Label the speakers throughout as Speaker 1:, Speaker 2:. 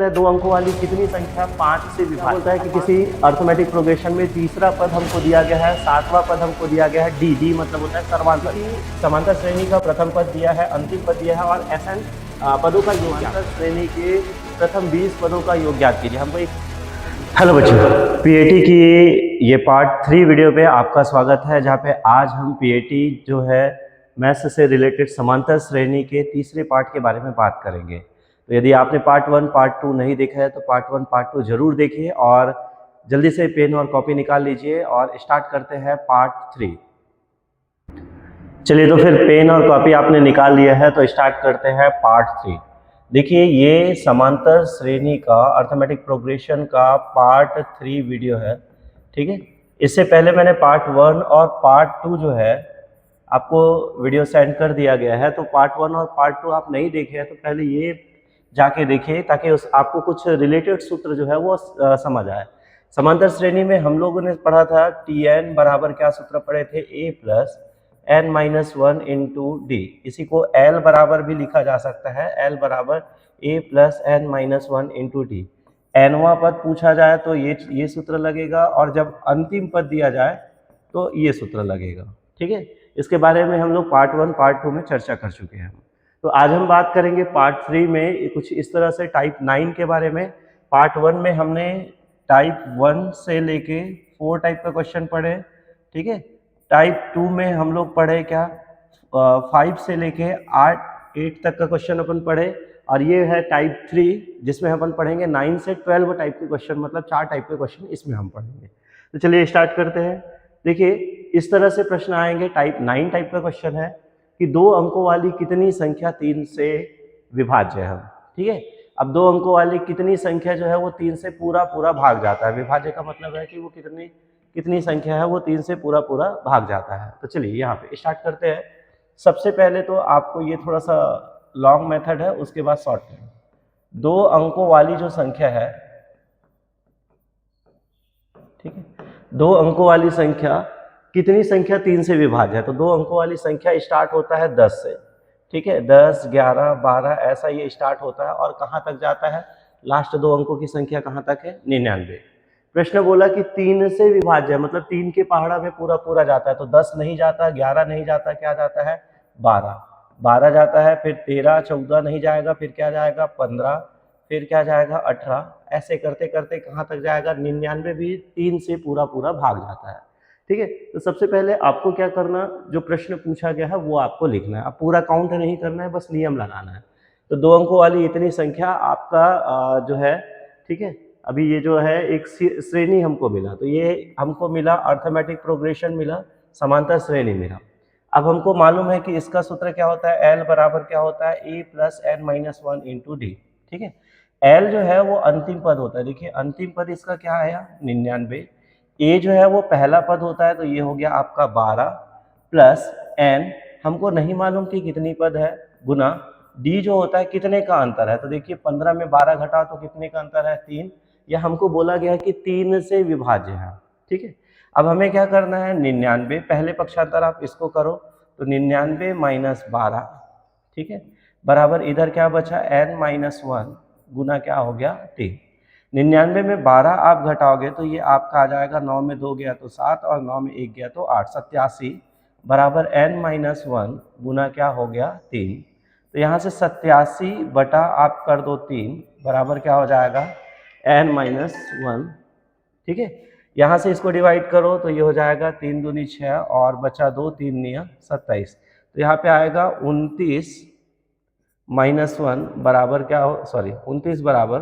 Speaker 1: करते हैं 2 अंकों वाली कितनी संख्या 5 से विभाज्य होता है कि किसी अर्थमेटिक प्रोग्रेशन में तीसरा पद हमको दिया गया है, 7वां पद हमको दिया गया है, डी मतलब होता है सर्वांतर, समांतर श्रेणी का प्रथम पद दिया है, अंतिम पद दिया है और SN पदों का योग, समांतर श्रेणी के प्रथम 20 पदों का योग ज्ञात कीजिए। हमको एक हेलो बच्चों, पीएटी की ये पार्ट 3 वीडियो पे आपका स्वागत है, जहाँ पे आज हम पीएटी जो है मैथ्स से रिलेटेड समांतर श्रेणी के तीसरे पार्ट के बारे में बात करेंगे। तो यदि आपने पार्ट 1 पार्ट 2 नहीं देखा है तो पार्ट 1 पार्ट 2 जरूर देखिए और जल्दी से पेन और कॉपी निकाल लीजिए और स्टार्ट करते हैं पार्ट 3। चलिए, तो फिर पेन और कॉपी आपने निकाल लिया है तो स्टार्ट करते हैं पार्ट 3। देखिए, ये समांतर श्रेणी का अर्थमेटिक प्रोग्रेशन का पार्ट 3 वीडियो है, ठीक है। इससे पहले मैंने पार्ट 1 और पार्ट 2 जो है आपको वीडियो सेंड कर दिया गया है, तो पार्ट 1 और पार्ट 2 आप नहीं देखे हैं तो पहले ये जाके देखिए ताकि आपको कुछ रिलेटेड सूत्र जो है वो समझ आए। समांतर श्रेणी में हम लोगों ने पढ़ा था Tn बराबर क्या सूत्र पढ़े थे, a plus n minus 1 into D. इसी को L बराबर भी लिखा जा सकता है, L बराबर a plus n minus 1 into D. nवां पद पूछा जाए तो ये सूत्र लगेगा और जब अंतिम पद दिया जाए तो ये सूत्र लगेगा, ठीक है। इसके बारे में हम लोग पार्ट 1 पार्ट 2 में चर्चा कर चुके हैं। तो आज हम बात करेंगे पार्ट 3 में कुछ इस तरह से टाइप 9 के बारे में। पार्ट 1 में हमने टाइप 1 से लेके 4 टाइप का क्वेश्चन पढ़े, ठीक है। टाइप 2 में हम लोग पढ़े क्या 5 से लेके 8 तक का क्वेश्चन अपन पढ़े, और ये है टाइप 3 जिसमें अपन पढ़ेंगे 9 से 12 टाइप के क्वेश्चन, मतलब 4 टाइप के क्वेश्चन इसमें हम पढ़ेंगे। तो चलिए स्टार्ट करते हैं। देखिए, इस तरह से प्रश्न आएंगे, टाइप 9 टाइप का क्वेश्चन है कि 2 अंकों वाली कितनी संख्या 3 से विभाज्य है, ठीक है। अब 2 अंकों वाली कितनी संख्या जो है वो 3 से पूरा भाग जाता है। विभाज्य का मतलब है कि वो कितनी संख्या है वो 3 से पूरा भाग जाता है। तो चलिए यहाँ पे स्टार्ट करते हैं। सबसे पहले तो आपको ये थोड़ा सा लॉन्ग मेथड है, उसके बाद शॉर्ट है। 2 अंकों वाली जो संख्या है, ठीक है, 2 अंकों वाली संख्या कितनी संख्या 3 से विभाज्य है। तो 2 अंकों वाली संख्या स्टार्ट होता है 10 से, ठीक है, 10, 11, 12 ऐसा ये स्टार्ट होता है और कहाँ तक जाता है, लास्ट 2 अंकों की संख्या कहाँ तक है, 99। प्रश्न बोला कि 3 से विभाज्य है, मतलब 3 के पहाड़ा में पूरा जाता है। तो 10 नहीं जाता, 11 नहीं जाता, क्या जाता है 12 जाता है, फिर 13, 14 नहीं जाएगा, फिर क्या जाएगा 15, फिर क्या जाएगा 18, ऐसे करते करते कहाँ तक जाएगा 99 भी 3 से पूरा भाग जाता है, ठीक है। तो सबसे पहले आपको क्या करना, जो प्रश्न पूछा गया है वो आपको लिखना है। अब पूरा काउंट नहीं करना है, बस नियम लगाना है। तो 2 अंकों वाली इतनी संख्या आपका जो है, ठीक है। अभी ये जो है एक श्रेणी हमको मिला, तो ये हमको मिला अर्थमेटिक प्रोग्रेशन मिला, समांतर श्रेणी मिला। अब हमको मालूम है कि इसका सूत्र क्या होता है, L बराबर क्या होता है, a plus n minus 1 into D, ठीक है। L जो है वो अंतिम पद होता है। देखिए, अंतिम पद इसका क्या आया 99। a जो है वो पहला पद होता है, तो ये हो गया आपका 12 प्लस n, हमको नहीं मालूम कि कितनी पद है, गुना d जो होता है कितने का अंतर है। तो देखिए 15 में 12 घटाओ तो कितने का अंतर है 3, या हमको बोला गया है कि 3 से विभाज्य है, ठीक है। अब हमें क्या करना है 99, पहले पक्षांतर आप इसको करो तो 99 माइनस 12, ठीक है, बराबर इधर क्या बचा n माइनस 1 गुना क्या हो गया 3। 99 में 12 आप घटाओगे तो ये आपका आ जाएगा, 9 में 2 गया तो 7 और 9 में 1 गया तो 8, 87 बराबर n माइनस 1 गुना क्या हो गया 3। तो यहाँ से 87 बटा आप कर दो 3 बराबर क्या हो जाएगा n माइनस 1, ठीक है। यहाँ से इसको डिवाइड करो तो ये हो जाएगा 3 दूनी 6 और बचा 2, 3 निया 27। तो यहाँ पे आएगा 29 माइनस 1 बराबर क्या हो, सॉरी 29 बराबर,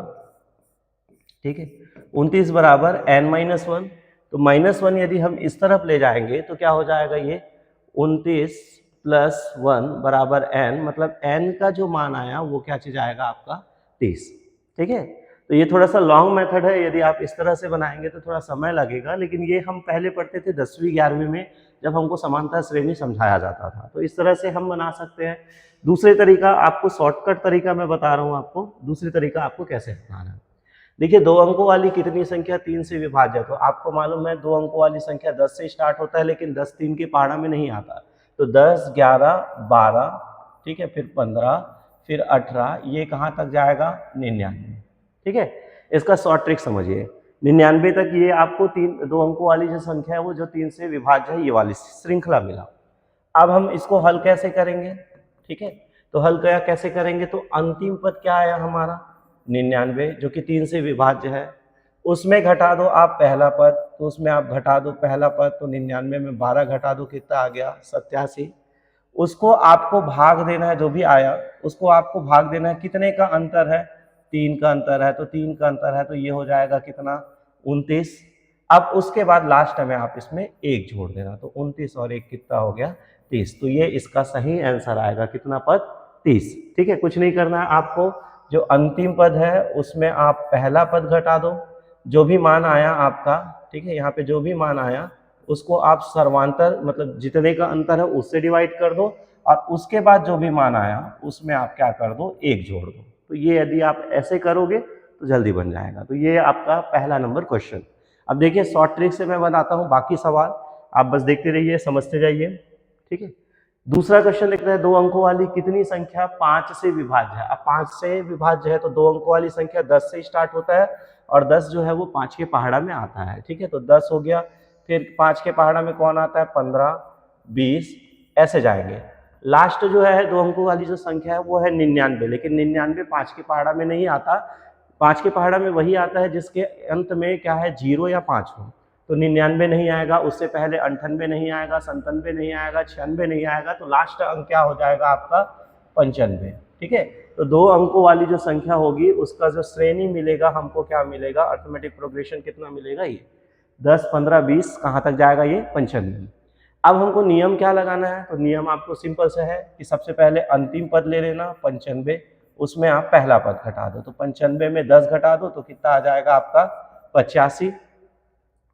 Speaker 1: ठीक है, 29 बराबर n माइनस 1। तो माइनस 1 यदि हम इस तरफ ले जाएंगे तो क्या हो जाएगा, ये 29 प्लस 1 बराबर n, मतलब n का जो मान आया वो क्या चीज आएगा आपका 30, ठीक है। तो ये थोड़ा सा लॉन्ग मेथड है, यदि आप इस तरह से बनाएंगे तो थोड़ा समय लगेगा, लेकिन ये हम पहले पढ़ते थे 10वीं 11वीं में जब हमको समांतर श्रेणी समझाया जाता था। तो इस तरह से हम बना सकते हैं। दूसरे तरीका आपको, शॉर्टकट तरीका मैं बता रहा हूँ आपको, दूसरी तरीका आपको कैसे बनाना है। देखिए, 2 अंकों वाली कितनी संख्या 3 से विभाज्य है। तो आपको मालूम है 2 अंकों वाली संख्या 10 से स्टार्ट होता है, लेकिन 10 3 के पहाड़ा में नहीं आता। तो 10, 11, 12, ठीक है, फिर 15, फिर 18, ये कहाँ तक जाएगा 99, ठीक है, इसका शॉर्ट ट्रिक समझिए। 99 तक ये आपको 2 अंकों वाली जो संख्या है वो जो 3 से विभाज्य है, ये वाली श्रृंखला मिला। अब हम इसको हल कैसे करेंगे? ठीक है, तो हल क्या कैसे करेंगे? तो अंतिम पद क्या आया हमारा 99 जो कि 3 से विभाज्य है, उसमें घटा दो आप पहला पद, तो उसमें आप घटा दो पहला पद, तो 99 में 12 घटा दो, कितना आ गया 87। उसको आपको भाग देना है, जो भी आया उसको आपको भाग देना है, कितने का अंतर है? 3 का अंतर है, तो 3 का अंतर है तो ये हो जाएगा कितना 29। अब उसके बाद लास्ट में आप इसमें 1 जोड़ देना, तो 29 और 1 कितना हो गया 30। तो ये इसका सही आंसर आएगा, कितना पद 30। ठीक है, कुछ नहीं करना है आपको, जो अंतिम पद है उसमें आप पहला पद घटा दो, जो भी मान आया आपका, ठीक है, यहाँ पे जो भी मान आया उसको आप सर्वांतर मतलब जितने का अंतर है उससे डिवाइड कर दो, और उसके बाद जो भी मान आया उसमें आप क्या कर दो 1 जोड़ दो। तो ये यदि आप ऐसे करोगे तो जल्दी बन जाएगा। तो ये आपका पहला नंबर क्वेश्चन। अब देखिए शॉर्ट ट्रिक से मैं बताता हूँ, बाकी सवाल आप बस देखते रहिए, समझते जाइए। ठीक है, दूसरा क्वेश्चन लिखता है 2 अंकों वाली कितनी संख्या 5 से विभाज्य है? अब 5 से विभाज्य है तो 2 अंकों वाली संख्या 10 से स्टार्ट होता है, और 10 जो है वो 5 के पहाड़ा में आता है। ठीक है, तो 10 हो गया, फिर 5 के पहाड़ा में कौन आता है? 15, 20, ऐसे जाएंगे। लास्ट जो है 2 अंकों वाली जो संख्या है वो है 99, लेकिन 99 5 के पहाड़ा में नहीं आता। 5 के पहाड़ा में वही आता है जिसके अंत में क्या है 0 या 5 हो। तो 99 नहीं आएगा, उससे पहले 98 नहीं आएगा, 97 नहीं आएगा, 96 नहीं आएगा, तो लास्ट अंक क्या हो जाएगा आपका 95। ठीक है, तो 2 अंकों वाली जो संख्या होगी उसका जो श्रेणी मिलेगा हमको क्या मिलेगा? अर्थमेटिक प्रोग्रेशन कितना मिलेगा? ये 10, 15, 20 कहाँ तक जाएगा? ये 95। अब हमको नियम क्या लगाना है? तो नियम आपको सिंपल से है कि सबसे पहले अंतिम पद ले लेना 95, उसमें आप पहला पद घटा दो, तो 95 में 10 घटा दो तो कितना आ जाएगा आपका 85।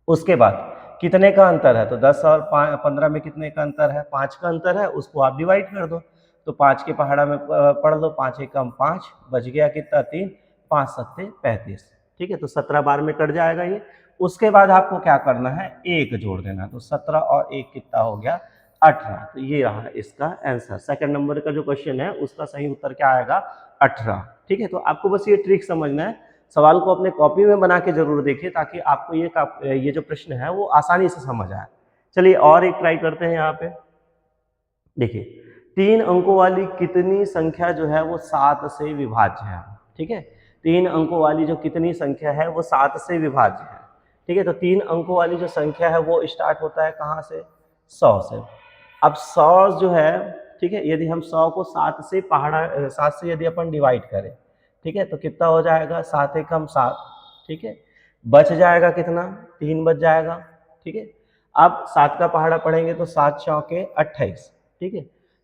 Speaker 1: उसके बाद कितने का अंतर है? तो 10 और 15 में कितने का अंतर है? 5 का अंतर है, उसको आप डिवाइड कर दो, तो 5 के पहाड़ा में पढ़ दो, 5 एकम 5, बच गया कितना 3, 5 सत्ते 35। ठीक है, तो 17 बार में कट जाएगा ये। उसके बाद आपको क्या करना है? 1 जोड़ देना, तो 17 और 1 कितना हो गया 18। तो ये रहा इसका आंसर। सेकंड नंबर का जो क्वेश्चन है उसका सही उत्तर क्या आएगा? 18। ठीक है, तो आपको बस ये ट्रिक समझना है, सवाल को अपने कॉपी में बना के जरूर देखिए ताकि आपको ये जो प्रश्न है वो आसानी से समझ आए। चलिए और एक ट्राई करते हैं। यहाँ पे देखिए 3 अंकों वाली कितनी संख्या जो है वो 7 से विभाज्य है? ठीक है, 3 अंकों वाली जो कितनी संख्या है वो 7 से विभाज्य है। ठीक है, तो 3 अंकों वाली जो संख्या है वो स्टार्ट होता है कहाँ से? 100 से। अब 100 जो है, ठीक है, यदि हम 100 को 7 से पहाड़ा 7 से यदि अपन डिवाइड करें, ठीक है, तो कितना हो जाएगा? 7 एकम 7। ठीक है, बच जाएगा कितना? 3 बच जाएगा। ठीक है, अब 7 का पहाड़ा पढ़ेंगे तो 7 चौके 28। ठीक है,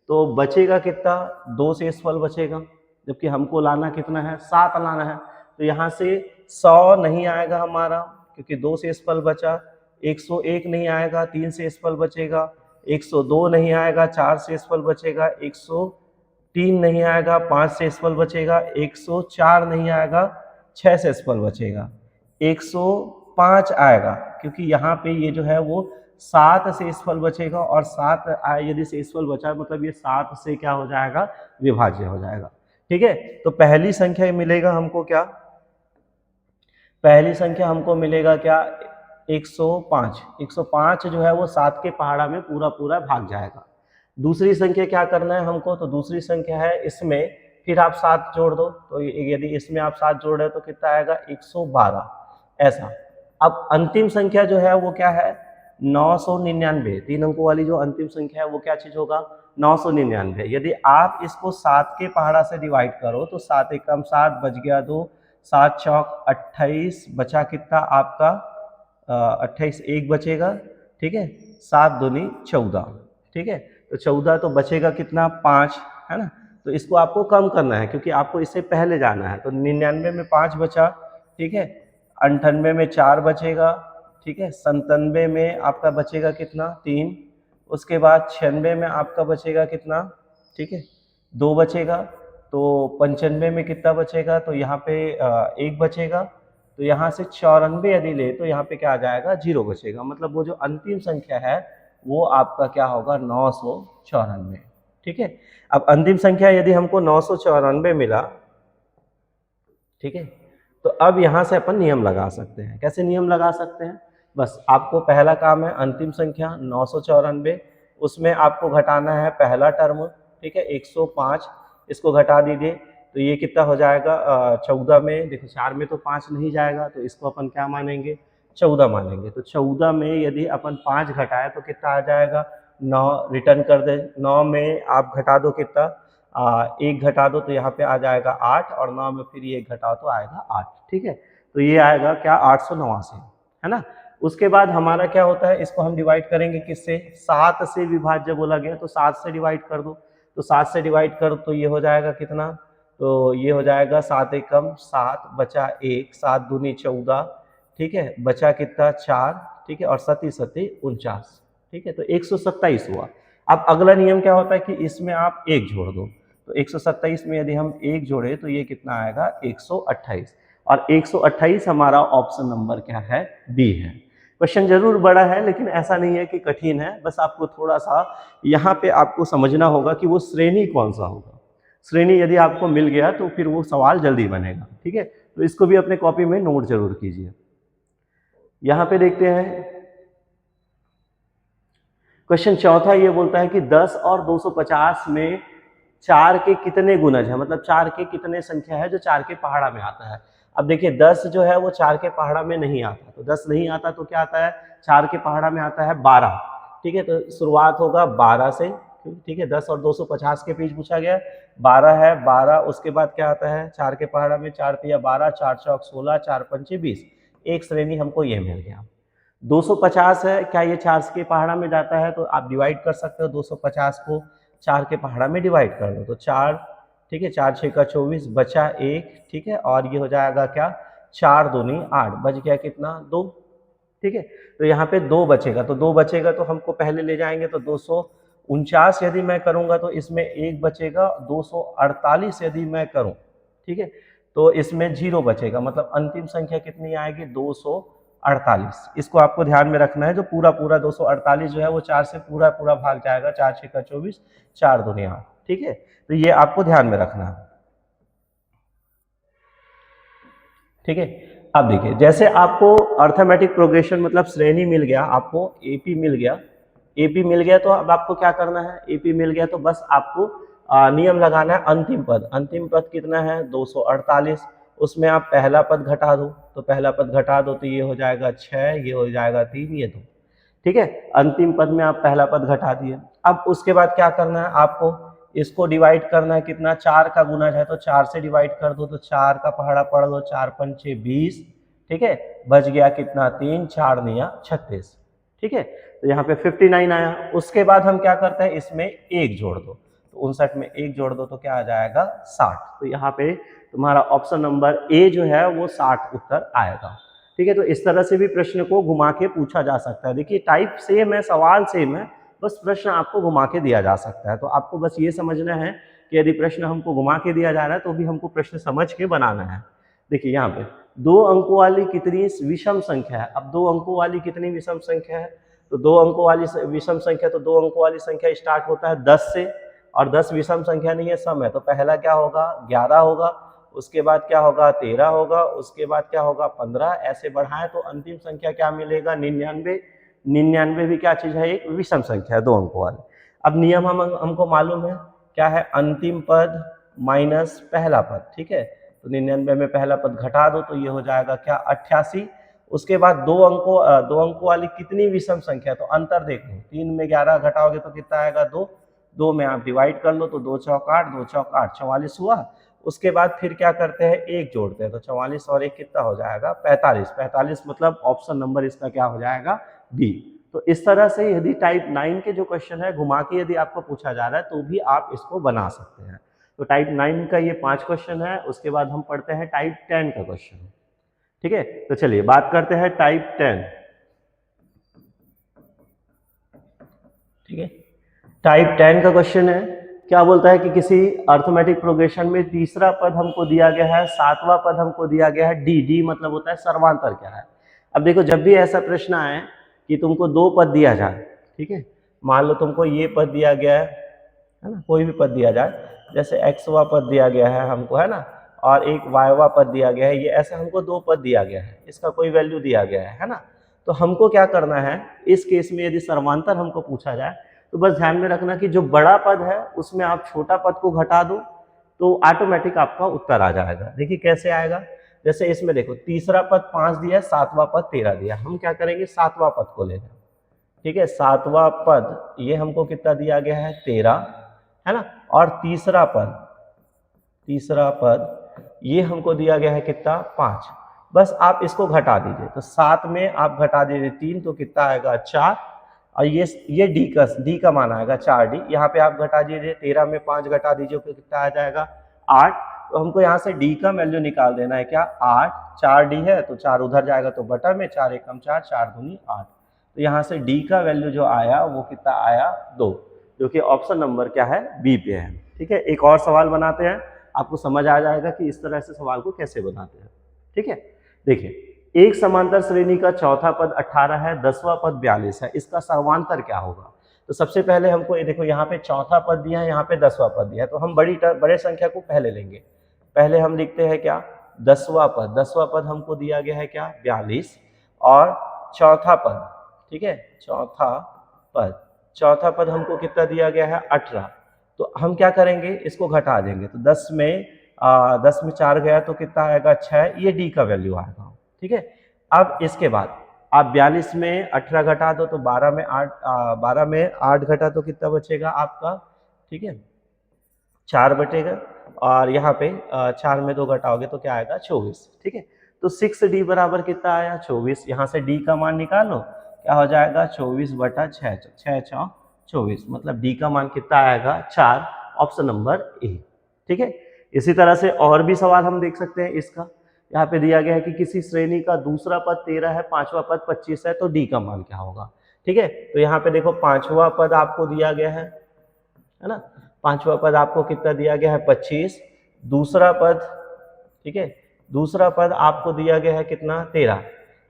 Speaker 1: तो बचेगा कितना? 2 शेषफल बचेगा, जबकि हमको लाना कितना है? 7 लाना है। तो यहाँ से 100 नहीं आएगा हमारा क्योंकि 2 शेषफल बचा, 101 नहीं आएगा, 3 शेषफल बचेगा, 102 नहीं आएगा, 4 शेषफल बचेगा, 103 नहीं आएगा, 5 शेषफल बचेगा, 104 नहीं आएगा, 6 शेषफल बचेगा, 105 आएगा क्योंकि यहाँ पे ये जो है वो 7 शेषफल बचेगा, और 7 यदि शेषफल बचा मतलब ये 7 से क्या हो जाएगा? विभाज्य हो जाएगा। ठीक है, तो पहली संख्या मिलेगा हमको क्या? पहली संख्या हमको मिलेगा क्या? 105। 105 जो है वो 7 के पहाड़ा में पूरा पूरा भाग जाएगा। दूसरी संख्या क्या करना है हमको? तो दूसरी संख्या है इसमें फिर आप 7 जोड़ दो, तो यदि इसमें आप 7 जोड़ रहे हो तो कितना आएगा? 112। ऐसा। अब अंतिम संख्या जो है वो क्या है? 999। 3 अंकों वाली जो अंतिम संख्या है वो क्या चीज होगा? 999। यदि आप इसको 7 के पहाड़ा से डिवाइड करो तो 7 एकम 7, बच गया 2, 7 चौक 28, बचा कितना आपका 28, 1 बचेगा। ठीक है, 7 दूनी 14। ठीक है, तो 14 तो बचेगा कितना? 5, है ना। तो इसको आपको कम करना है क्योंकि आपको इससे पहले जाना है। तो 99 में 5 बचा, ठीक है, 98 में 4 बचेगा, ठीक है, 97 में आपका बचेगा कितना? 3। उसके बाद 96 में आपका बचेगा कितना? ठीक है, 2 बचेगा। तो 95 में कितना बचेगा? तो यहाँ पे 1 बचेगा। तो यहाँ से 94 यदि ले तो यहाँ पे क्या आ जाएगा? 0 बचेगा। मतलब वो जो अंतिम संख्या है वो आपका क्या होगा? 994। ठीक है, अब अंतिम संख्या यदि हमको 994 मिला, ठीक है, तो अब यहाँ से अपन नियम लगा सकते हैं। कैसे नियम लगा सकते हैं? बस आपको पहला काम है अंतिम संख्या 994, उसमें आपको घटाना है पहला टर्म, ठीक है 105, इसको घटा दीजिए तो ये कितना हो जाएगा 14 में, देखो 4 में तो 5 नहीं जाएगा तो इसको अपन क्या मानेंगे 14 मानेंगे। तो 14 में यदि अपन 5 घटाए तो कितना आ जाएगा 9, रिटर्न कर दे। 9 में आप घटा दो कितना 1 घटा दो तो यहाँ पे आ जाएगा 8 और 9 में फिर ये घटाओ तो आएगा 8, ठीक है। तो ये आएगा क्या 889, है ना। उसके बाद हमारा क्या होता है, इसको हम डिवाइड करेंगे किससे, 7 से विभाज्य बोला गया तो 7 से डिवाइड कर दो। तो 7 से डिवाइड करो तो ये हो जाएगा कितना, तो ये हो जाएगा 7 एकम 7 बचा 1, 7 दूनी 14, ठीक है, बचा कितना 4, ठीक है, और 7 7 49, ठीक है, तो 127 हुआ। अब अगला नियम क्या होता है कि इसमें आप 1 जोड़ दो, तो 127 में यदि हम 1 जोड़े तो ये कितना आएगा 128, और 128 हमारा ऑप्शन नंबर क्या है, बी है। क्वेश्चन जरूर बड़ा है लेकिन ऐसा नहीं है कि कठिन है, बस आपको थोड़ा सा यहाँ पे आपको समझना होगा कि वो श्रेणी कौन सा होगा। श्रेणी यदि आपको मिल गया तो फिर वो सवाल जल्दी बनेगा, ठीक है। तो इसको भी अपने कॉपी में नोट जरूर कीजिए। यहाँ पे देखते हैं क्वेश्चन चौथा, ये बोलता है कि 10 और 250 में 4 के कितने गुणज है, मतलब 4 के कितने संख्या है जो 4 के पहाड़ा में आता है। अब देखिए 10 जो है वो 4 के पहाड़ा में नहीं आता, तो 10 नहीं आता तो क्या आता है 4 के पहाड़ा में आता है 12, ठीक है। तो शुरुआत होगा 12 से, ठीक है, 10 और 250 के बीच पूछा गया, 12 है, 12 उसके बाद क्या आता है 4 के पहाड़ा में, 4 तिया 12, 4 चौक 16, 4 पंचे 20, एक श्रेणी हमको ये मिल गया। 250 है, क्या ये 4 के पहाड़ा में जाता है, तो आप डिवाइड कर सकते हो 250 को 4 के पहाड़ा में डिवाइड कर लो तो 4, ठीक है, 4 6 का 24, बचा 1, ठीक है, और ये हो जाएगा क्या 4 दूनी 8, बच गया कितना 2, ठीक है। तो यहाँ पे 2 बचेगा, तो 2 बचेगा तो हमको पहले ले जाएंगे तो 249 यदि मैं करूँगा तो इसमें 1 बचेगा, 248 यदि मैं करूँ, ठीक है, तो इसमें 0 बचेगा, मतलब अंतिम संख्या कितनी आएगी 248। इसको आपको ध्यान में रखना है, जो पूरा 248 जो है वो 4 से पूरा भाग जाएगा, 4 6 का 24, 4 दूनी 8, ठीक है। तो ये आपको ध्यान में रखना है, ठीक है। अब देखिए जैसे आपको अर्थमेटिक प्रोग्रेशन मतलब श्रेणी मिल गया, आपको एपी मिल गया, एपी मिल गया तो अब आपको क्या करना है, एपी मिल गया तो बस आपको नियम लगाना है अंतिम पद। अंतिम पद कितना है 248, उसमें आप पहला पद घटा दो, तो पहला पद घटा दो तो ये हो जाएगा 6, ये हो जाएगा 3, ये 2, ठीक है। अंतिम पद में आप पहला पद घटा दिए। अब उसके बाद क्या करना है, आपको इसको डिवाइड करना है, कितना 4 का गुणज है तो 4 से डिवाइड कर दो, तो 4 का पहाड़ा पढ़ लो, 4 पंचे 20, ठीक है, बच गया कितना 3, 4 निया 36, ठीक है। तो यहाँ पे 59 आया। उसके बाद हम क्या करते हैं, इसमें 1 जोड़ दो, तो 59 में 1 जोड़ दो तो क्या आ जाएगा 60। तो यहाँ पे तुम्हारा ऑप्शन नंबर ए जो है वो 60 उत्तर आएगा, ठीक है। तो इस तरह से भी प्रश्न को घुमा के पूछा जा सकता है। देखिए टाइप सेम है, सवाल सेम है, बस प्रश्न आपको घुमा के दिया जा सकता है। तो आपको बस ये समझना है कि यदि प्रश्न हमको घुमा के दिया जा रहा है तो भी हमको प्रश्न समझ के बनाना है। देखिए यहाँ पे 2 अंकों वाली कितनी विषम संख्या है। अब 2 अंकों वाली कितनी विषम संख्या है, तो 2 अंकों वाली विषम संख्या, तो 2 अंकों वाली संख्या स्टार्ट होता है 10 से, और 10 विषम संख्या नहीं है, सम है, तो पहला क्या होगा 11 होगा, उसके बाद क्या होगा 13 होगा, उसके बाद क्या होगा 15, ऐसे बढ़ाएं तो अंतिम संख्या क्या मिलेगा 99। 99 भी क्या चीज है, एक विषम संख्या है 2 अंकों वाली। अब नियम हमको मालूम है क्या है, अंतिम पद माइनस पहला पद, ठीक है। तो 99 में पहला पद घटा दो तो ये हो जाएगा क्या 88। उसके बाद 2 अंकों वाली कितनी विषम संख्या, तो अंतर देख लो, 3 में 11 घटाओगे तो कितना आएगा 2, 2 में आप डिवाइड कर लो तो 2 चौक 8, 2 चौक 8, 44 हुआ। उसके बाद फिर क्या करते हैं 1 जोड़ते हैं, तो 44 और 1 कितना हो जाएगा 45। 45 मतलब ऑप्शन नंबर इसका क्या हो जाएगा बी। तो इस तरह से यदि टाइप 9 के जो क्वेश्चन है घुमा के यदि आपको पूछा जा रहा है तो भी आप इसको बना सकते हैं। तो टाइप 9 का ये 5 क्वेश्चन है। उसके बाद हम पढ़ते हैं टाइप 10 का क्वेश्चन, ठीक है। तो चलिए बात करते हैं टाइप 10, ठीक है। टाइप 10 का क्वेश्चन है, क्या बोलता है कि किसी अर्थमेटिक प्रोग्रेशन में तीसरा पद हमको दिया गया है, 7वां पद हमको दिया गया है डी, डी मतलब होता है सर्वांतर क्या है। अब देखो जब भी ऐसा प्रश्न आए कि तुमको 2 पद दिया जाए, ठीक है, मान लो तुमको ये पद दिया गया है ना, कोई भी पद दिया जाए, जैसे एक्सवां पद दिया गया है हमको, है ना, और एक वायवा पद दिया गया है, ये ऐसा हमको दो पद दिया गया है, इसका कोई वैल्यू दिया गया है ना। तो हमको क्या करना है इस केस में, यदि सर्वांतर हमको पूछा जाए तो बस ध्यान में रखना कि जो बड़ा पद है उसमें आप छोटा पद को घटा दो तो ऑटोमेटिक आपका उत्तर आ जाएगा। देखिए कैसे आएगा, जैसे इसमें देखो तीसरा पद 5 दिया है, सातवां पद 13 दिया, हम क्या करेंगे सातवां पद को लेंगे। ठीक है, सातवां पद ये हमको कितना दिया गया है 13 है ना, और तीसरा पद ये हमको दिया गया है कितना 5। बस आप इसको घटा दीजिए, तो 7 में आप घटा दीजिए 3 तो कितना आएगा 4, और ये डी का मान आएगा 4D। यहाँ पे आप घटा दीजिए 13 में 5 घटा दीजिए तो कितना आ जाएगा 8। तो हमको यहाँ से डी का वैल्यू निकाल देना है क्या 8, 4D है तो 4 उधर जाएगा तो बटा में 4 एकम 4, 4 दूनी 8। तो यहाँ से डी का वैल्यू जो आया वो कितना आया 2, जो कि ऑप्शन नंबर क्या है बी पे है। ठीक है, एक और सवाल बनाते हैं, आपको समझ आ जाएगा कि इस तरह से सवाल को कैसे बनाते हैं। ठीक है, देखिए एक समांतर श्रेणी का चौथा पद 18 है, 10वां पद 42 है, इसका सर्वांतर क्या होगा। तो सबसे पहले हमको ये देखो यहाँ पे चौथा पद दिया है, यहाँ पे 10वां पद दिया है, तो हम बड़े संख्या को पहले लेंगे। पहले हम लिखते हैं क्या 10वां पद हमको दिया गया है क्या 42, और चौथा पद, ठीक है चौथा पद हमको कितना दिया गया है 18। तो हम क्या करेंगे इसको घटा देंगे, तो 10 में 4 गया तो कितना आएगा 6, ये डी का वैल्यू आएगा। ठीक है, अब इसके बाद आप 42 में 18 घटा दो तो 12 में 8 घटा तो कितना बचेगा आपका, ठीक है 4 बचेगा, और यहाँ पे 4 में 2 घटाओगे तो क्या आएगा 24। ठीक है, तो 6D बराबर कितना आया 24, यहाँ से D का मान निकालो, क्या हो जाएगा 24/6, 6 चौक 24, मतलब D का मान कितना आएगा 4, ऑप्शन नंबर ए। ठीक है, इसी तरह से और भी सवाल हम देख सकते हैं इसका। यहाँ पे दिया गया है कि किसी श्रेणी का दूसरा पद 13 है, पांचवा पद 25 है, तो डी का मान क्या होगा। ठीक है, तो यहाँ पे देखो पांचवा पद आपको दिया गया है ना, पांचवा पद आपको कितना दिया गया है 25, दूसरा पद, ठीक है दूसरा पद आपको दिया गया है कितना 13।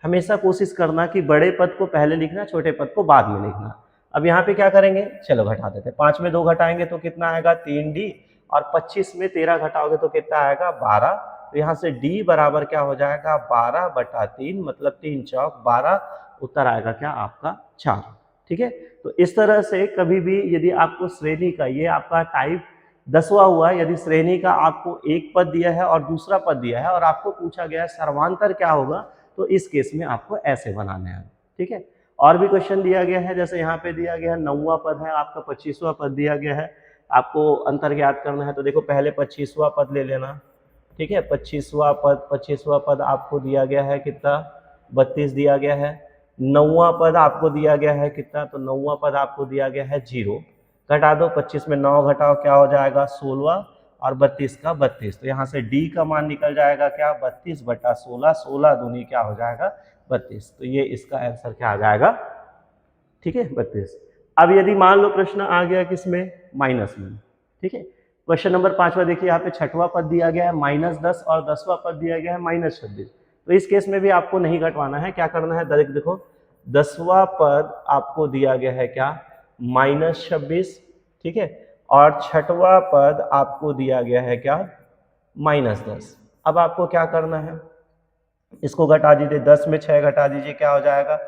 Speaker 1: हमेशा कोशिश करना कि बड़े पद को पहले लिखना, छोटे पद को बाद में लिखना। अब यहाँ पे क्या करेंगे, चलो घटा देते हैं, 5 में 2 घटाएंगे तो कितना आएगा 3D, और 25 में 13 घटाओगे तो कितना आएगा 12। तो यहाँ से D बराबर क्या हो जाएगा 12/3, मतलब 3 चौक 12, उत्तर आएगा क्या आपका 4। ठीक है, तो इस तरह से कभी भी यदि आपको श्रेणी का, ये आपका टाइप 10वां हुआ, यदि श्रेणी का आपको एक पद दिया है और दूसरा पद दिया है और आपको पूछा गया है सर्वांतर क्या होगा, तो इस केस में आपको ऐसे बनाने हैं। ठीक है, और भी क्वेश्चन दिया गया है, जैसे यहाँ पे दिया गया है 9वां पद है आपका, 25वां पद दिया गया है, आपको अंतर ज्ञात करना है। तो देखो पहले 25वां पद ले लेना, ठीक है 25वां पद आपको दिया गया है कितना 32 दिया गया है। 9वां पद आपको दिया गया है कितना, तो 9वां पद आपको दिया गया है 0, घटा दो 25 में 9 घटाओ क्या हो जाएगा 16, और 32 का 32, तो यहाँ से D का मान निकल जाएगा क्या 32/16, 16 दूनी क्या हो जाएगा 32, तो ये इसका आंसर क्या आ जाएगा, ठीक है 32। अब यदि मान लो प्रश्न आ गया किसमें माइनस में, ठीक है क्वेश्चन नंबर 5वां देखिए, यहाँ पे 6वां पद दिया गया है -10 और 10वां पद दिया गया है -26। तो इस केस में भी आपको नहीं घटवाना है, क्या करना है डायरेक्ट देखो 10वां पद आपको दिया गया है क्या -26, ठीक है, और 6वां पद आपको दिया गया है क्या -10। अब आपको क्या करना है, इसको घटा दीजिए, 10 में 6 घटा दीजिए क्या हो जाएगा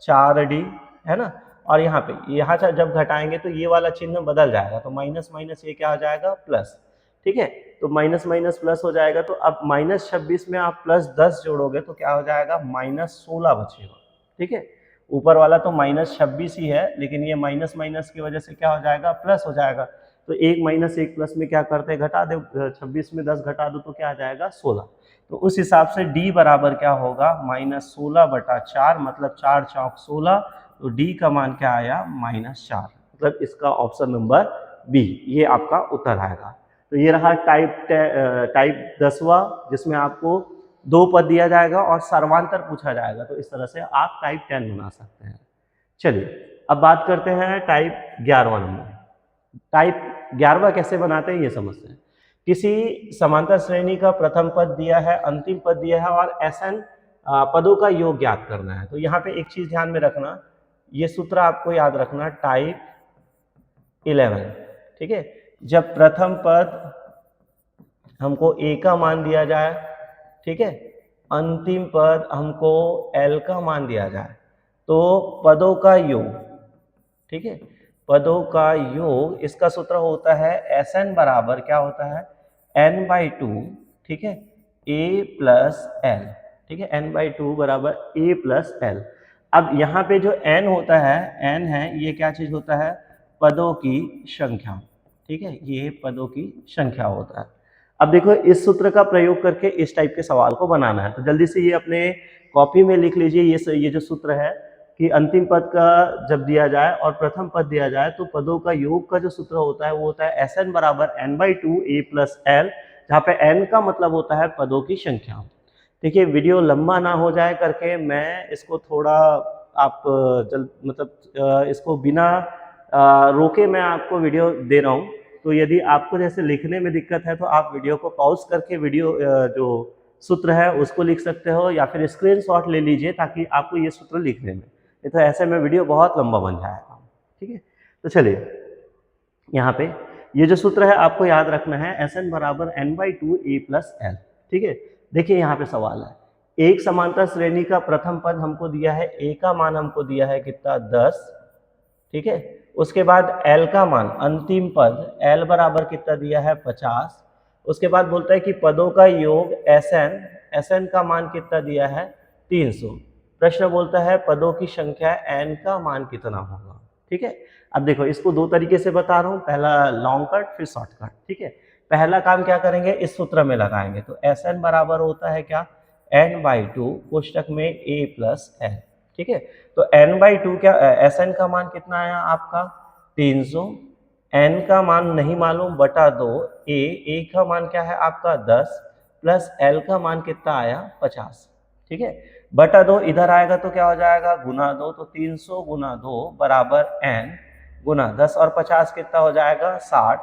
Speaker 1: 4D, है ना, और यहाँ पे जब घटाएंगे तो ये वाला चिन्ह बदल जाएगा, तो माइनस माइनस ये क्या हो जाएगा प्लस। ठीक है, तो माइनस माइनस प्लस हो जाएगा, तो अब -26 में आप +10 जोड़ोगे तो क्या हो जाएगा -16 बचेगा। ठीक है, ऊपर वाला तो -26 ही है, लेकिन ये माइनस माइनस की वजह से क्या हो जाएगा प्लस हो जाएगा, तो 1 - 1 प्लस में क्या करते हैं घटा दो, 26 में 10 घटा दो तो क्या आ जाएगा 16। तो उस हिसाब से D बराबर क्या होगा -16/4, मतलब 4 चौक 16, तो D का मान क्या आया -4, मतलब इसका ऑप्शन नंबर बी ये आपका उत्तर आएगा। तो ये रहा टाइप 10वां, जिसमें आपको 2 पद दिया जाएगा और सर्वांतर पूछा जाएगा, तो इस तरह से आप टाइप 10 बना सकते हैं। चलिए अब बात करते हैं टाइप 11वां नंबर। टाइप 11वां कैसे बनाते हैं ये समझते हैं। किसी समांतर श्रेणी का प्रथम पद दिया है, अंतिम पद दिया है, और SN पदों का योग ज्ञात करना है। तो यहाँ पे एक चीज ध्यान में रखना, ये सूत्र आपको याद रखना, टाइप 11, ठीक है, जब प्रथम पद हमको a का मान दिया जाए, ठीक है, अंतिम पद हमको l का मान दिया जाए, तो पदों का योग, ठीक है, पदों का योग, इसका सूत्र होता है Sn बराबर क्या होता है, n/2, ठीक है, a प्लस l, ठीक है, n/2 बराबर a प्लस l। अब यहाँ पे जो n होता है, n है, ये क्या चीज होता है, पदों की संख्या, ठीक है, ये पदों की संख्या होता है। अब देखो इस सूत्र का प्रयोग करके इस टाइप के सवाल को बनाना है, तो जल्दी से ये अपने कॉपी में लिख लीजिए। ये जो सूत्र है कि अंतिम पद का जब दिया जाए और प्रथम पद दिया जाए तो पदों का योग का जो सूत्र होता है वो होता है Sn बराबर n/2 a प्लस l, जहाँ पे n का मतलब होता है पदों की संख्या। देखिए वीडियो लंबा ना हो जाए करके मैं इसको थोड़ा आप इसको बिना रोके मैं आपको वीडियो दे रहा हूँ, तो यदि आपको जैसे लिखने में दिक्कत है तो आप वीडियो को पॉज करके वीडियो जो सूत्र है उसको लिख सकते हो, या फिर स्क्रीनशॉट ले लीजिए ताकि आपको ये सूत्र लिखने में, नहीं तो ऐसे में वीडियो बहुत लंबा बन जाएगा, ठीक है। तो चलिए यहाँ पे ये जो सूत्र है आपको याद रखना है, Sn बराबर n/2 a प्लस l, ठीक है। देखिए यहाँ पे सवाल है, एक समांतर श्रेणी का प्रथम पद हमको दिया है, a का मान हमको दिया है कितना, 10, ठीक है। उसके बाद l का मान, अंतिम पद l बराबर कितना दिया है, 50। उसके बाद बोलता है कि पदों का योग Sn का मान कितना दिया है, 300। प्रश्न बोलता है पदों की संख्या n का मान कितना होगा, ठीक है। अब देखो इसको दो तरीके से बता रहा हूँ, पहला लॉन्ग कट फिर शॉर्ट कट, ठीक है। पहला काम क्या करेंगे, इस सूत्र में लगाएंगे, तो Sn बराबर होता है क्या, n/2 कोष्टक में a प्लस l, ठीक है। तो n/2 क्या, Sn का मान कितना आया आपका, 300, n का मान नहीं मालूम बटा 2, a का मान क्या है आपका 10 प्लस l का मान कितना आया 50, ठीक है, बटा 2 इधर आएगा तो क्या हो जाएगा, गुना 2, तो 300 गुना 2 बराबर n गुना 10 और 50 कितना हो जाएगा 60,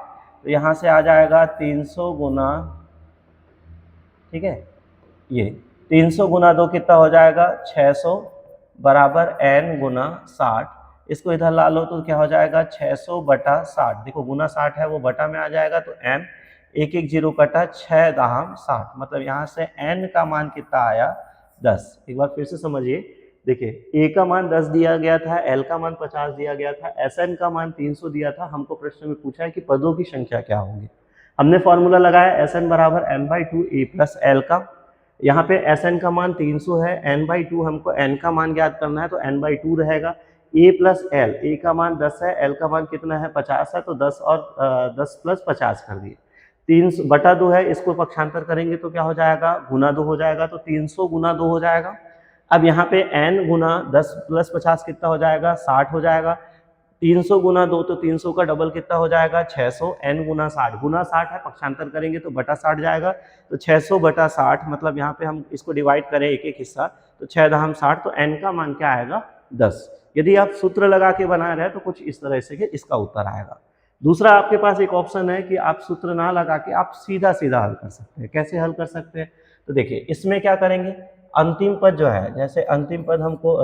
Speaker 1: तो यहाँ से आ जाएगा 300 गुना, ठीक है, ये 300 गुना 2 कितना हो जाएगा 600 बराबर n गुना 60, इसको इधर ला लो तो क्या हो जाएगा 600 बटा 60, देखो गुना 60 है वो बटा में आ जाएगा, तो n, एक एक जीरो कटा, 6 दाहम 60, मतलब यहाँ से n का मान कितना आया 10। एक बार फिर से समझिए, देखिए a का मान 10 दिया गया था, l का मान 50 दिया गया था, Sn का मान 300 दिया था, हमको प्रश्न में पूछा है कि पदों की संख्या क्या होगी। हमने फॉर्मूला लगाया Sn बराबर n/2 a प्लस l का, यहाँ पे Sn का मान 300 है, n/2 हमको n का मान ज्ञात करना है, तो n/2 रहेगा, a प्लस l, a का मान 10 है, l का मान कितना है 50 है, तो 10 और 10 प्लस 50 कर दिए, 300 बटा 2 है, इसको पक्षांतर करेंगे तो क्या हो जाएगा, गुना 2 हो जाएगा, तो 300 गुना 2 हो जाएगा। अब यहाँ पे n गुना 10 प्लस 50 कितना हो जाएगा, 60 हो जाएगा, 300 गुना 2 तो 300 का डबल कितना हो जाएगा 600, n गुना 60, गुना 60 है, पक्षांतर करेंगे तो बटा 60 जाएगा, तो 600 बटा 60, मतलब यहाँ पे हम इसको डिवाइड करें एक एक हिस्सा, तो 6 दाहम 60, तो n का मान क्या आएगा 10। यदि आप सूत्र लगा के बना रहे हैं तो कुछ इस तरह से कि इसका उत्तर आएगा। दूसरा आपके पास एक ऑप्शन है कि आप सूत्र ना लगा के आप सीधा सीधा हल कर सकते हैं। कैसे हल कर सकते हैं, तो देखिए इसमें क्या करेंगे, अंतिम पद जो है, जैसे अंतिम पद हमको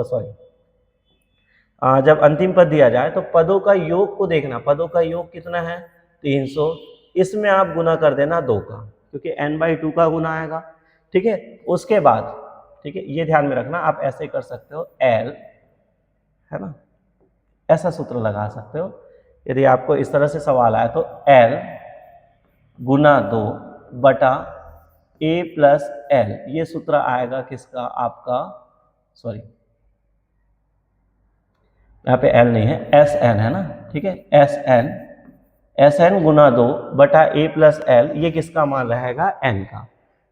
Speaker 1: जब अंतिम पद दिया जाए तो पदों का योग को देखना, पदों का योग कितना है 300, इसमें आप गुना कर देना 2 का, क्योंकि n/2 का गुना आएगा, ठीक है। उसके बाद, ठीक है, ये ध्यान में रखना, आप ऐसे कर सकते हो l, है ना, ऐसा सूत्र लगा सकते हो। यदि आपको इस तरह से सवाल आया तो l गुना 2 बटा a प्लस l, ये सूत्र आएगा किसका, आपका, सॉरी यहाँ पे l नहीं है, Sn है ना, ठीक है, Sn गुना 2 बटा a प्लस l, ये किसका मान रहेगा, n का,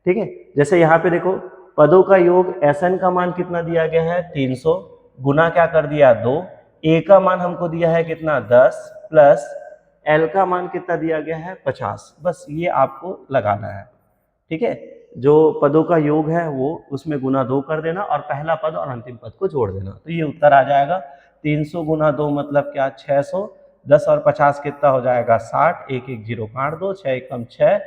Speaker 1: ठीक है। जैसे यहाँ पे देखो पदों का योग Sn का मान कितना दिया गया है 300, गुना क्या कर दिया 2, a का मान हमको दिया है कितना 10 प्लस l का मान कितना दिया गया है 50, बस ये आपको लगाना है, ठीक है। जो पदों का योग है वो उसमें गुना 2 कर देना और पहला पद और अंतिम पद को जोड़ देना, तो ये उत्तर आ जाएगा 300 गुना 2 मतलब क्या 600, 10 और 50 कितना हो जाएगा 60, एक एक जीरो काट दो, 6 एकम 6,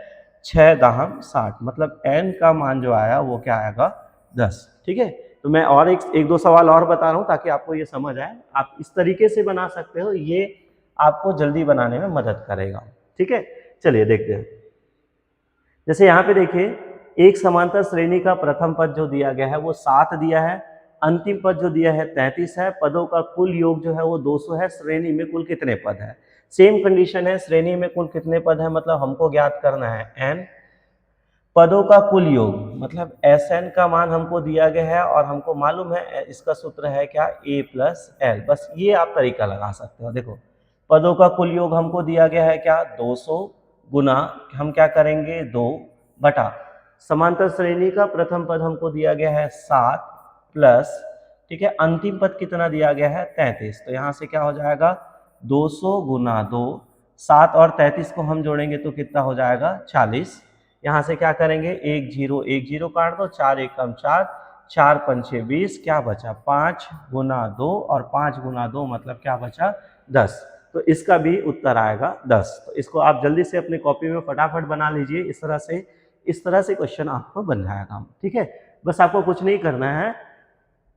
Speaker 1: 6 दाहम 60, मतलब n का मान जो आया वो क्या आएगा 10, ठीक है। तो मैं और एक दो सवाल और बता रहा हूँ ताकि आपको ये समझ आए, आप इस तरीके से बना सकते हो, ये आपको जल्दी बनाने में मदद करेगा, ठीक है। चलिए देखते हैं, जैसे यहाँ पे देखिए एक समांतर श्रेणी का प्रथम पद जो दिया गया है वो 7 दिया है, अंतिम पद जो दिया है 33 है, पदों का कुल योग जो है वो 200 है, श्रेणी में कुल कितने पद है। सेम कंडीशन है, श्रेणी में कुल कितने पद है, मतलब हमको ज्ञात करना है n पदों का कुल योग, मतलब Sn का मान हमको दिया गया है और हमको मालूम है इसका सूत्र है क्या, a प्लस एल। बस ये आप तरीका लगा सकते हो। देखो पदों का कुल योग हमको दिया गया है क्या, 200 गुना हम क्या करेंगे 2 बटा समांतर श्रेणी का प्रथम पद हमको दिया गया है 7 प्लस, ठीक है, अंतिम पद कितना दिया गया है 33। तो यहाँ से क्या हो जाएगा 200 गुना 2, 7 और 33 को हम जोड़ेंगे तो कितना हो जाएगा 40। यहाँ से क्या करेंगे 1 0 काट दो, 4 1 कम 4, 4 5 6 20, क्या बचा 5 गुना 2 और 5 गुना 2 मतलब क्या बचा 10। तो इसका भी उत्तर आएगा 10। तो इसको आप जल्दी से अपने कॉपी में फटाफट बना लीजिए। इस तरह से क्वेश्चन आपको बन जाएगा, ठीक है। बस आपको कुछ नहीं करना है,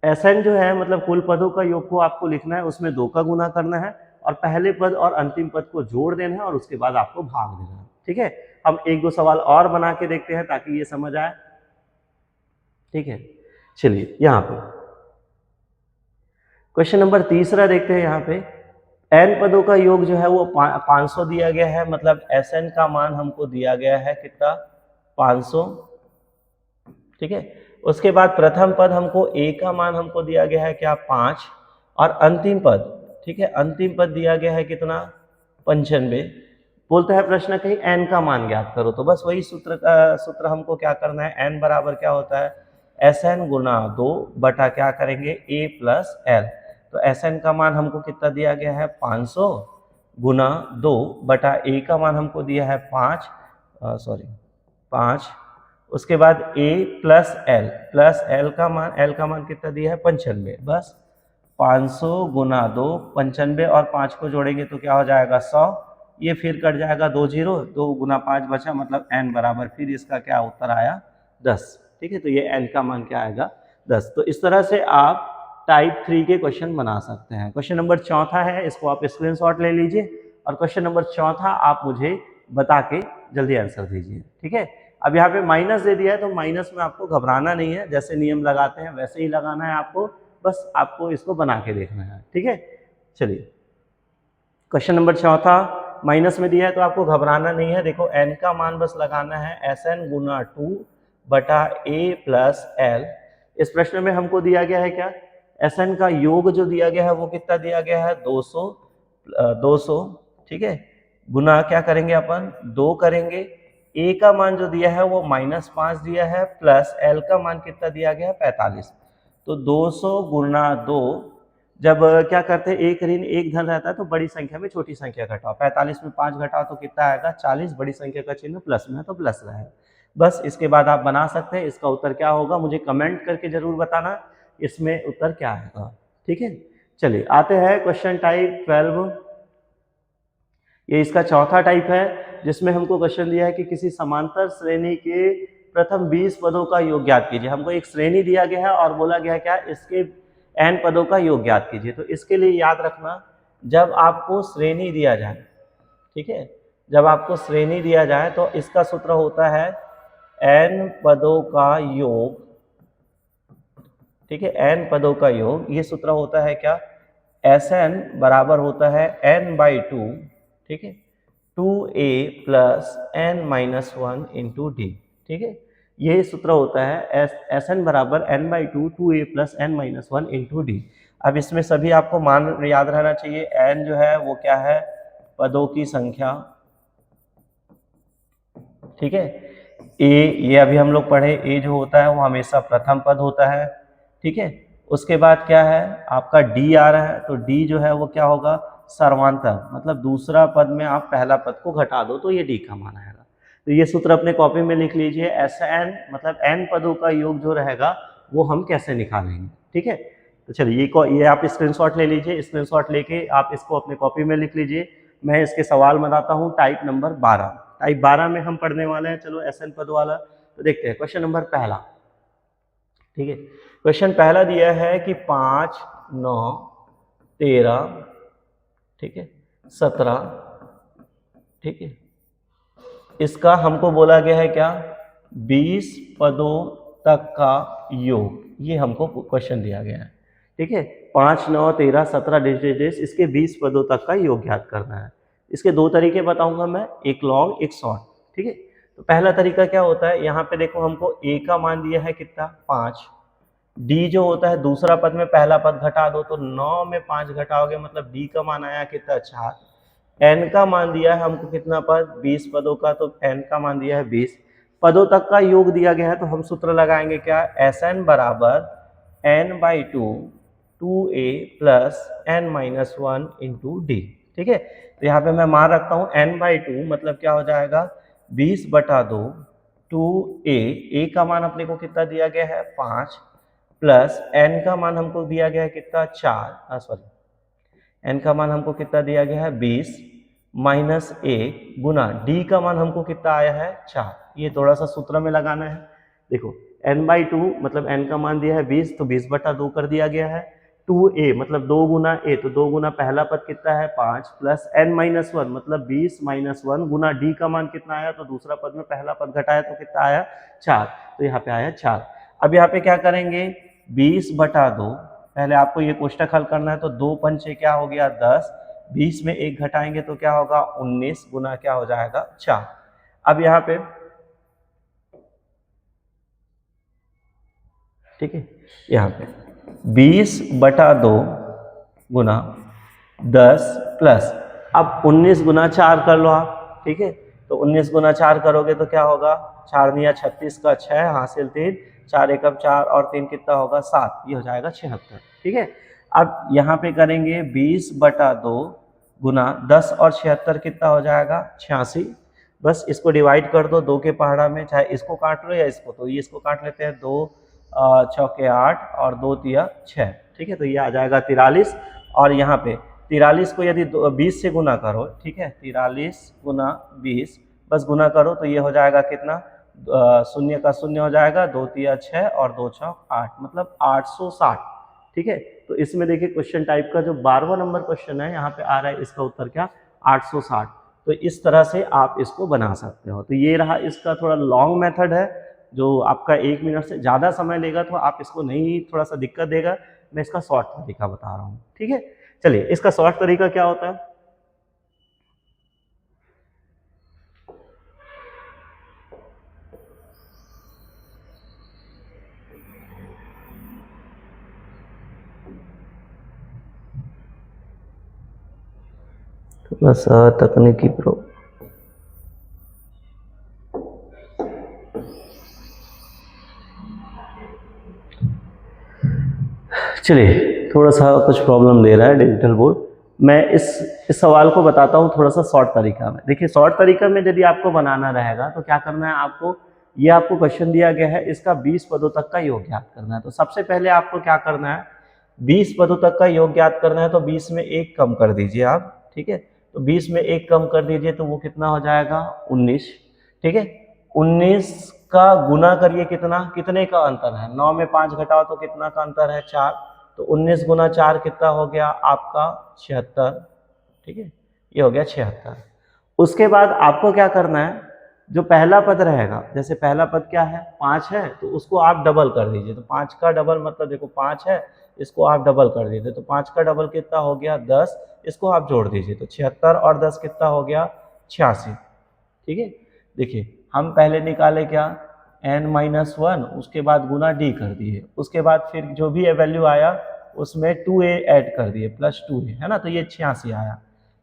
Speaker 1: Sn जो है मतलब कुल पदों का योग को आपको लिखना है, उसमें 2 का गुना करना है और पहले पद और अंतिम पद को जोड़ देना है और उसके बाद आपको भाग देना है, ठीक है। हम 1-2 सवाल और बना के देखते हैं ताकि ये समझ आए, ठीक है। चलिए यहाँ पे क्वेश्चन नंबर तीसरा देखते हैं। यहाँ पे n पदों का योग जो है वो 500 दिया गया है, मतलब Sn का मान हमको दिया गया है कितना 500, ठीक है। उसके बाद प्रथम पद हमको a का मान हमको दिया गया है क्या 5 और अंतिम पद, ठीक है, अंतिम पद दिया गया है कितना 95। बोलता है प्रश्न कहीं n का मान ज्ञात करो, तो बस वही सूत्र हमको क्या करना है, n बराबर क्या होता है Sn गुना 2 बटा क्या करेंगे a प्लस एल। तो Sn का मान हमको कितना दिया गया है 500 गुना 2 बटा a का मान हमको दिया है 5, उसके बाद a प्लस एल का मान कितना दिया है 95। बस 500 गुना 2 95 और 5 को जोड़ेंगे तो क्या हो जाएगा 100, ये फिर कट जाएगा 2 0, 2 गुना 5 बचा, मतलब n बराबर फिर इसका क्या उत्तर आया 10, ठीक है। तो ये n का मान क्या आएगा 10। तो इस तरह से आप टाइप 3 के क्वेश्चन बना सकते हैं। क्वेश्चन नंबर चौथा है, इसको आप स्क्रीनशॉट ले लीजिए और क्वेश्चन नंबर चौथा आप मुझे बता के जल्दी आंसर दीजिए, ठीक है। अब यहाँ पे माइनस दे दिया है तो माइनस में आपको घबराना नहीं है, जैसे नियम लगाते हैं वैसे ही लगाना है आपको, बस आपको इसको बना के देखना है, ठीक है। चलिए क्वेश्चन नंबर चौथा माइनस में दिया है तो आपको घबराना नहीं है। देखो n का मान बस लगाना है Sn गुना 2 बटा a प्लस एल। इस प्रश्न में हमको दिया गया है क्या, Sn का योग जो दिया गया है वो कितना दिया गया है 200, ठीक है, गुना क्या करेंगे अपन 2 करेंगे, a का मान जो दिया है वो -5 दिया है, प्लस l का मान कितना दिया गया है 45। तो 200 गुना 2, जब क्या करते हैं एक ऋण एक धन रहता है तो बड़ी संख्या में छोटी संख्या घटाओ, 45 में 5 घटाओ तो कितना आएगा 40, बड़ी संख्या का चिन्ह प्लस में है तो प्लस रहेगा। बस इसके बाद आप बना सकते हैं। इसका उत्तर क्या होगा मुझे कमेंट करके जरूर बताना इसमें उत्तर क्या आएगा, ठीक है। चलिए आते हैं क्वेश्चन टाइप 12। ये इसका चौथा टाइप है जिसमें हमको क्वेश्चन दिया है कि किसी समांतर श्रेणी के प्रथम 20 पदों का योग ज्ञात कीजिए। हमको एक श्रेणी दिया गया है और बोला गया क्या इसके n पदों का योग ज्ञात कीजिए। तो इसके लिए याद रखना जब आपको श्रेणी दिया जाए, ठीक है, जब आपको श्रेणी दिया जाए तो इसका सूत्र होता है n पदों का योग, ठीक है, n पदों का योग। ये सूत्र होता है क्या Sn बराबर होता है n/2, ठीक है, 2a plus n-1 into D, ठीक है। ये सूत्र होता है Sn बराबर n/2 2a plus n-1 into D. अब इसमें सभी आपको मान याद रहना चाहिए। n जो है वो क्या है पदों की संख्या, ठीक है। a ये अभी हम लोग पढ़े, a जो होता है वो हमेशा प्रथम पद होता है, ठीक है। उसके बाद क्या है आपका d आ रहा है, तो d जो है वो क्या होगा सर्वांतर, मतलब दूसरा पद में आप पहला पद को घटा दो तो ये d का मान आएगा। तो ये सूत्र अपने कॉपी में लिख लीजिए। Sn मतलब n पदों का योग जो रहेगा वो हम कैसे निकालेंगे, ठीक है। तो चलिए ये आप स्क्रीनशॉट ले लीजिए, स्क्रीनशॉट लेके आप इसको अपने कॉपी में लिख लीजिए। मैं इसके सवाल बनाता हूँ टाइप नंबर 12। टाइप 12 में हम पढ़ने वाले हैं, चलो Sn पद वाला। तो देखते हैं क्वेश्चन नंबर पहला, ठीक है। क्वेश्चन पहला दिया है कि 5 9 13, ठीक है, 17, ठीक है, इसका हमको बोला गया है क्या, 20 पदों तक का योग, ये हमको क्वेश्चन दिया गया है। ठीक है, 5, 9, 13, 17 डिजिट, इसके 20 पदों तक का योग ज्ञात करना है। इसके दो तरीके बताऊंगा मैं, एक लॉन्ग एक शॉर्ट। ठीक है, तो पहला तरीका क्या होता है, यहाँ पे देखो हमको a का मान दिया है कितना 5, d जो होता है दूसरा पद में पहला पद घटा दो तो 9 में 5 घटाओगे मतलब d का मान आया कितना 4, n का मान दिया है हमको कितना पद 20 पदों का, तो n का मान दिया है 20 पदों तक का योग दिया गया है। तो हम सूत्र लगाएंगे क्या, Sn बराबर n/2 2a plus n-1 into D. ठीक है, तो यहाँ पे मैं मान रखता हूँ n/2 मतलब क्या हो जाएगा 20/2 2a, a का मान अपने को कितना दिया गया है 5 प्लस n का मान हमको दिया गया है कितना 4, सॉरी n का मान हमको कितना दिया गया है 20 माइनस 1 गुना d का मान हमको कितना आया है 4। ये थोड़ा सा सूत्र में लगाना है। देखो n/2 मतलब n का मान दिया है 20 तो 20/2 कर दिया गया है, 2a मतलब 2 गुना a तो 2 गुना पहला पद कितना है 5 प्लस n-1 मतलब 20-1 गुना d का मान कितना आया, तो दूसरा पद में पहला पद घटाया तो कितना आया 4, तो यहाँ पे आया 4। अब यहाँ पे क्या करेंगे 20/2, पहले आपको ये कोष्टक हल करना है, तो 2 पंचे क्या हो गया 10, 20 में 1 घटाएंगे तो क्या होगा 19 गुना क्या हो जाएगा 4। अब यहाँ पे ठीक है, यहाँ पे 20/2 गुना 10 प्लस अब 19 गुना 4 कर लो आप। ठीक है, तो 19 गुना 4 करोगे तो क्या होगा 4 निया 36 का 6 हासिल 3, 4 एकम 4 और 3 कितना होगा 7, ये हो जाएगा 76। ठीक है, अब यहाँ पे करेंगे 20/2 गुना 10 और 76 कितना हो जाएगा 86। बस इसको डिवाइड कर दो 2 के पहाड़ा में, चाहे इसको काट लो या इसको, तो ये इसको काट लेते हैं 2 चौके 8 और 2 तिया 6। ठीक है, तो ये आ जाएगा 43 और यहाँ पे 43 को यदि 20 से गुना करो, ठीक है 43 गुना 20 बस गुना करो तो ये हो जाएगा कितना, शून्य का शून्य हो जाएगा, 2 तिया 6 और 2 चौक 8 मतलब 860। ठीक है, तो इसमें देखिए क्वेश्चन टाइप का जो 12वां नंबर क्वेश्चन है यहाँ पे आ रहा है, इसका उत्तर क्या 860। तो इस तरह से आप इसको बना सकते हो। तो ये रहा इसका थोड़ा लॉन्ग मेथड है जो आपका 1 मिनट से ज़्यादा समय लेगा, तो आप इसको नहीं, थोड़ा सा दिक्कत देगा। मैं इसका शॉर्ट तरीका बता रहा हूँ। ठीक है, चलिए इसका शॉर्ट तरीका क्या होता है, थोड़ा सा तकनीकी प्रो चलिए थोड़ा सा कुछ प्रॉब्लम दे रहा है डिजिटल बोर्ड। मैं इस सवाल को बताता हूँ थोड़ा सा शॉर्ट तरीका में। देखिए शॉर्ट तरीका में यदि आपको बनाना रहेगा तो क्या करना है आपको, ये आपको क्वेश्चन दिया गया है, इसका 20 पदों तक का योग ज्ञात करना है। तो सबसे पहले आपको क्या करना है, 20 पदों तक का योग ज्ञात करना है, तो 20 में 1 कम कर दीजिए आप। ठीक है, तो 20 में 1 कम कर दीजिए तो वो कितना हो जाएगा 19। ठीक है, 19 का गुना करिए कितना, कितने का अंतर है, 9 में 5 घटाओ तो कितना का अंतर है 4, तो 19 गुना 4 कितना हो गया आपका 76। ठीक है, ये हो गया 76। उसके बाद आपको क्या करना है, जो पहला पद रहेगा, जैसे पहला पद क्या है 5 है, तो उसको आप डबल कर दीजिए। तो 5 का डबल मतलब देखो 5 है, इसको आप डबल कर दीजिए, तो 5 का डबल कितना हो गया 10, इसको आप जोड़ दीजिए, तो 76 और 10 कितना हो गया 86। ठीक है, देखिए हम पहले निकाले क्या n-1, उसके बाद गुना d कर दिए, उसके बाद फिर जो भी वैल्यू आया उसमें 2a ऐड कर दिए प्लस 2a, है ना, तो ये 86 आया,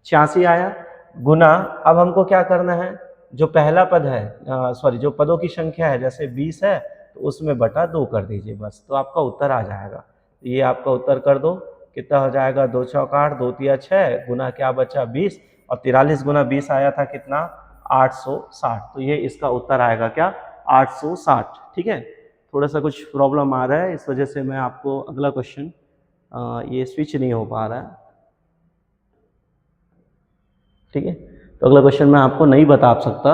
Speaker 1: 86 आया गुना। अब हमको क्या करना है, जो पहला पद है सॉरी जो पदों की संख्या है, जैसे 20 है तो उसमें बटा 2 कर दीजिए बस, तो आपका उत्तर आ जाएगा। ये आपका उत्तर कर दो, कितना हो जाएगा 2 चौक 8, 2 तिया 6 गुना क्या बचा 20 और 43 गुना 20 आया था कितना 860। तो ये इसका उत्तर आएगा क्या 860। ठीक है, थोड़ा सा कुछ प्रॉब्लम आ रहा है, इस वजह से मैं आपको अगला क्वेश्चन ये स्विच नहीं हो पा रहा है। ठीक है, तो अगला क्वेश्चन मैं आपको नहीं बता सकता।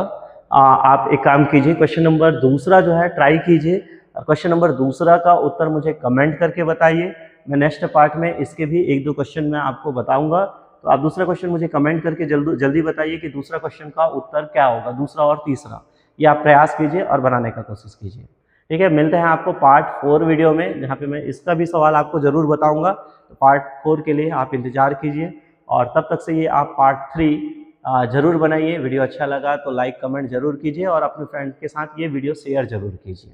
Speaker 1: आप एक काम कीजिए, क्वेश्चन नंबर दूसरा जो है ट्राई कीजिए, क्वेश्चन नंबर दूसरा का उत्तर मुझे कमेंट करके बताइए। मैं नेक्स्ट पार्ट में इसके भी 1-2 क्वेश्चन मैं आपको बताऊंगा तो आप दूसरा क्वेश्चन मुझे कमेंट करके जल्दी बताइए कि दूसरा क्वेश्चन का उत्तर क्या होगा, दूसरा और तीसरा। ये आप प्रयास कीजिए और बनाने का कोशिश कीजिए। ठीक है, मिलते हैं आपको पार्ट 4 वीडियो में, जहाँ पे मैं इसका भी सवाल आपको ज़रूर बताऊंगा। तो पार्ट 4 के लिए आप इंतजार कीजिए, और तब तक से ये आप पार्ट 3 जरूर बनाइए। वीडियो अच्छा लगा तो लाइक कमेंट जरूर कीजिए, और अपने फ्रेंड्स के साथ ये वीडियो शेयर जरूर कीजिए।